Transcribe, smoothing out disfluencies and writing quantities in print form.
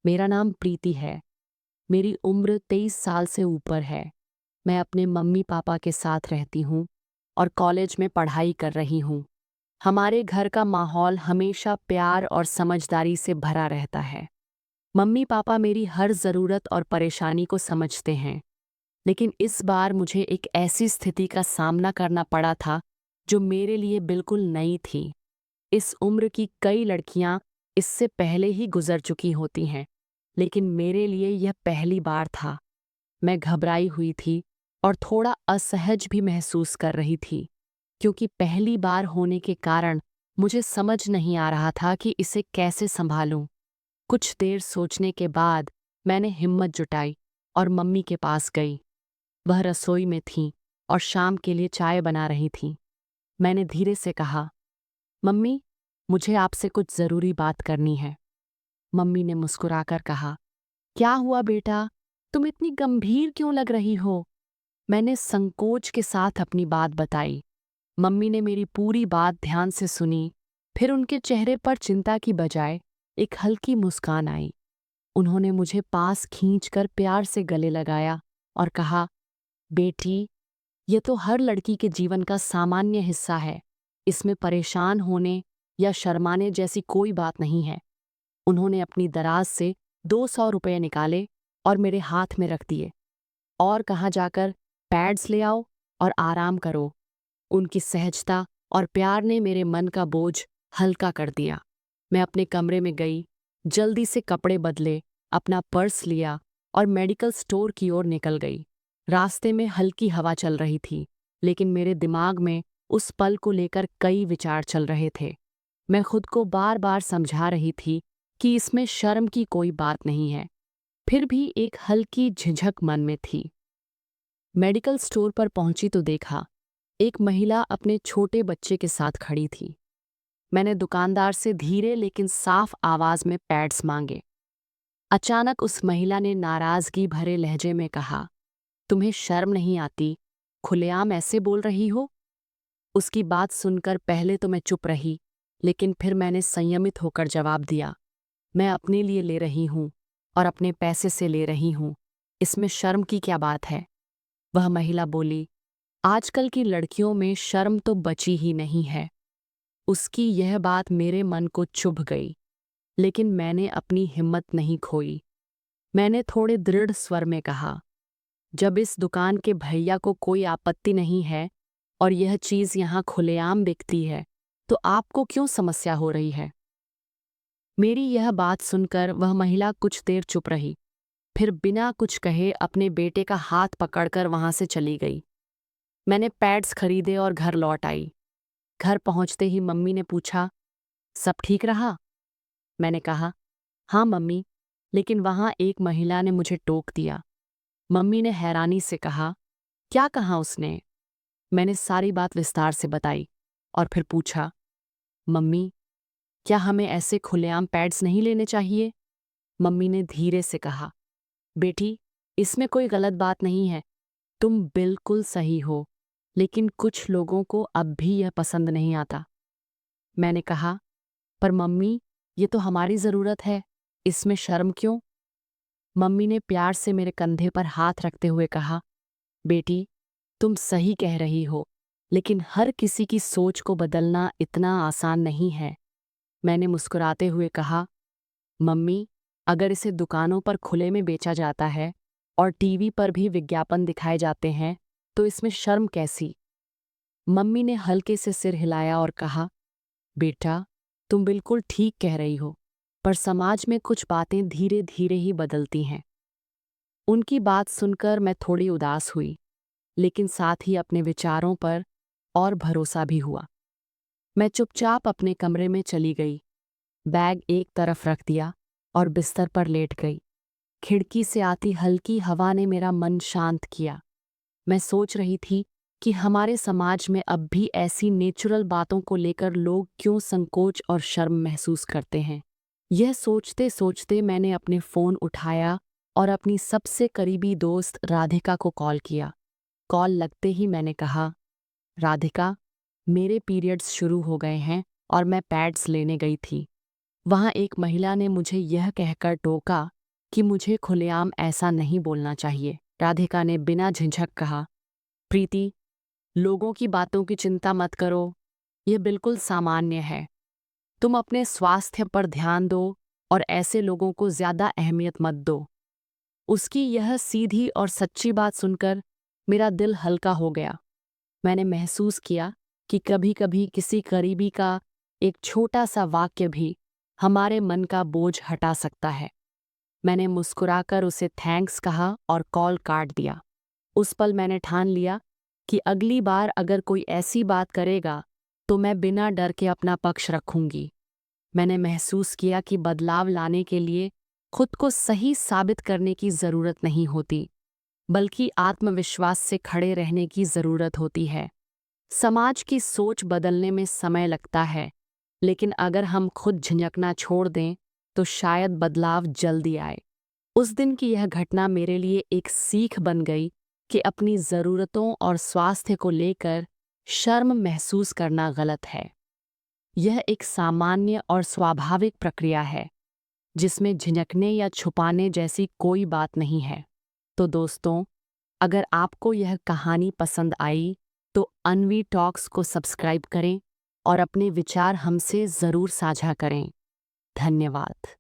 मेरा नाम प्रीति है। मेरी उम्र 23 साल से ऊपर है। मैं अपने मम्मी पापा के साथ रहती हूँ और कॉलेज में पढ़ाई कर रही हूँ। हमारे घर का माहौल हमेशा प्यार और समझदारी से भरा रहता है। मम्मी पापा मेरी हर ज़रूरत और परेशानी को समझते हैं। लेकिन इस बार मुझे एक ऐसी स्थिति का सामना करना पड़ा था जो मेरे लिए बिल्कुल नई थी। इस उम्र की कई लड़कियां इससे पहले ही गुजर चुकी होती हैं, लेकिन मेरे लिए यह पहली बार था। मैं घबराई हुई थी और थोड़ा असहज भी महसूस कर रही थी, क्योंकि पहली बार होने के कारण मुझे समझ नहीं आ रहा था कि इसे कैसे संभालूं। कुछ देर सोचने के बाद मैंने हिम्मत जुटाई और मम्मी के पास गई। वह रसोई में थीं और शाम के लिए चाय बना रही थीं। मैंने धीरे से कहा, मम्मी, मुझे आपसे कुछ ज़रूरी बात करनी है। मम्मी ने मुस्कुराकर कहा, क्या हुआ बेटा? तुम इतनी गंभीर क्यों लग रही हो? मैंने संकोच के साथ अपनी बात बताई। मम्मी ने मेरी पूरी बात ध्यान से सुनी, फिर उनके चेहरे पर चिंता की बजाय एक हल्की मुस्कान आई। उन्होंने मुझे पास खींचकर प्यार से गले लगाया और कहा, बेटी, ये तो हर लड़की के जीवन का सामान्य हिस्सा है। इसमें परेशान होने या शर्माने जैसी कोई बात नहीं है। उन्होंने अपनी दराज से 200 रुपये निकाले और मेरे हाथ में रख दिए और कहा, जाकर पैड्स ले आओ और आराम करो। उनकी सहजता और प्यार ने मेरे मन का बोझ हल्का कर दिया। मैं अपने कमरे में गई, जल्दी से कपड़े बदले, अपना पर्स लिया और मेडिकल स्टोर की ओर निकल गई। रास्ते में हल्की हवा चल रही थी, लेकिन मेरे दिमाग में उस पल को लेकर कई विचार चल रहे थे। मैं खुद को बार बार समझा रही थी कि इसमें शर्म की कोई बात नहीं है, फिर भी एक हल्की झिझक मन में थी। मेडिकल स्टोर पर पहुंची तो देखा, एक महिला अपने छोटे बच्चे के साथ खड़ी थी। मैंने दुकानदार से धीरे लेकिन साफ आवाज में पैड्स मांगे। अचानक उस महिला ने नाराजगी भरे लहजे में कहा, तुम्हें शर्म नहीं आती? खुलेआम ऐसे बोल रही हो? उसकी बात सुनकर पहले तो मैं चुप रही, लेकिन फिर मैंने संयमित होकर जवाब दिया, मैं अपने लिए ले रही हूं और अपने पैसे से ले रही हूं। इसमें शर्म की क्या बात है? वह महिला बोली, आजकल की लड़कियों में शर्म तो बची ही नहीं है। उसकी यह बात मेरे मन को चुभ गई, लेकिन मैंने अपनी हिम्मत नहीं खोई। मैंने थोड़े दृढ़ स्वर में कहा, जब इस दुकान के भैया को कोई आपत्ति नहीं है और यह चीज़ यहाँ खुलेआम बिकती है, तो आपको क्यों समस्या हो रही है? मेरी यह बात सुनकर वह महिला कुछ देर चुप रही, फिर बिना कुछ कहे अपने बेटे का हाथ पकड़कर वहां से चली गई। मैंने पैड्स खरीदे और घर लौट आई। घर पहुंचते ही मम्मी ने पूछा, सब ठीक रहा? मैंने कहा, हाँ मम्मी, लेकिन वहां एक महिला ने मुझे टोक दिया। मम्मी ने हैरानी से कहा, क्या कहा उसने? मैंने सारी बात विस्तार से बताई और फिर पूछा, मम्मी, क्या हमें ऐसे खुलेआम पैड्स नहीं लेने चाहिए? मम्मी ने धीरे से कहा, बेटी, इसमें कोई गलत बात नहीं है, तुम बिल्कुल सही हो, लेकिन कुछ लोगों को अब भी यह पसंद नहीं आता। मैंने कहा, पर मम्मी, ये तो हमारी ज़रूरत है, इसमें शर्म क्यों? मम्मी ने प्यार से मेरे कंधे पर हाथ रखते हुए कहा, बेटी, तुम सही कह रही हो, लेकिन हर किसी की सोच को बदलना इतना आसान नहीं है। मैंने मुस्कुराते हुए कहा, मम्मी, अगर इसे दुकानों पर खुले में बेचा जाता है और टीवी पर भी विज्ञापन दिखाए जाते हैं, तो इसमें शर्म कैसी? मम्मी ने हल्के से सिर हिलाया और कहा, बेटा, तुम बिल्कुल ठीक कह रही हो, पर समाज में कुछ बातें धीरे धीरे ही बदलती हैं। उनकी बात सुनकर मैं थोड़ी उदास हुई, लेकिन साथ ही अपने विचारों पर और भरोसा भी हुआ। मैं चुपचाप अपने कमरे में चली गई, बैग एक तरफ रख दिया और बिस्तर पर लेट गई। खिड़की से आती हल्की हवा ने मेरा मन शांत किया। मैं सोच रही थी कि हमारे समाज में अब भी ऐसी नेचुरल बातों को लेकर लोग क्यों संकोच और शर्म महसूस करते हैं। यह सोचते सोचते मैंने अपने फ़ोन उठाया और अपनी सबसे करीबी दोस्त राधिका को कॉल किया। कॉल लगते ही मैंने कहा, राधिका, मेरे पीरियड्स शुरू हो गए हैं और मैं पैड्स लेने गई थी। वहाँ एक महिला ने मुझे यह कहकर टोका कि मुझे खुलेआम ऐसा नहीं बोलना चाहिए। राधिका ने बिना झिझक कहा, प्रीति, लोगों की बातों की चिंता मत करो, यह बिल्कुल सामान्य है। तुम अपने स्वास्थ्य पर ध्यान दो और ऐसे लोगों को ज़्यादा अहमियत मत दो। उसकी यह सीधी और सच्ची बात सुनकर मेरा दिल हल्का हो गया। मैंने महसूस किया कि कभी-कभी किसी करीबी का एक छोटा सा वाक्य भी हमारे मन का बोझ हटा सकता है। मैंने मुस्कुराकर उसे थैंक्स कहा और कॉल काट दिया। उस पल मैंने ठान लिया कि अगली बार अगर कोई ऐसी बात करेगा तो मैं बिना डर के अपना पक्ष रखूंगी। मैंने महसूस किया कि बदलाव लाने के लिए खुद को सही साबित करने की ज़रूरत नहीं होती, बल्कि आत्मविश्वास से खड़े रहने की ज़रूरत होती है। समाज की सोच बदलने में समय लगता है, लेकिन अगर हम खुद झिझकना छोड़ दें तो शायद बदलाव जल्दी आए। उस दिन की यह घटना मेरे लिए एक सीख बन गई कि अपनी ज़रूरतों और स्वास्थ्य को लेकर शर्म महसूस करना गलत है। यह एक सामान्य और स्वाभाविक प्रक्रिया है, जिसमें झिझकने या छुपाने जैसी कोई बात नहीं है। तो दोस्तों, अगर आपको यह कहानी पसंद आई तो अनवी टॉक्स को सब्सक्राइब करें और अपने विचार हमसे ज़रूर साझा करें। धन्यवाद।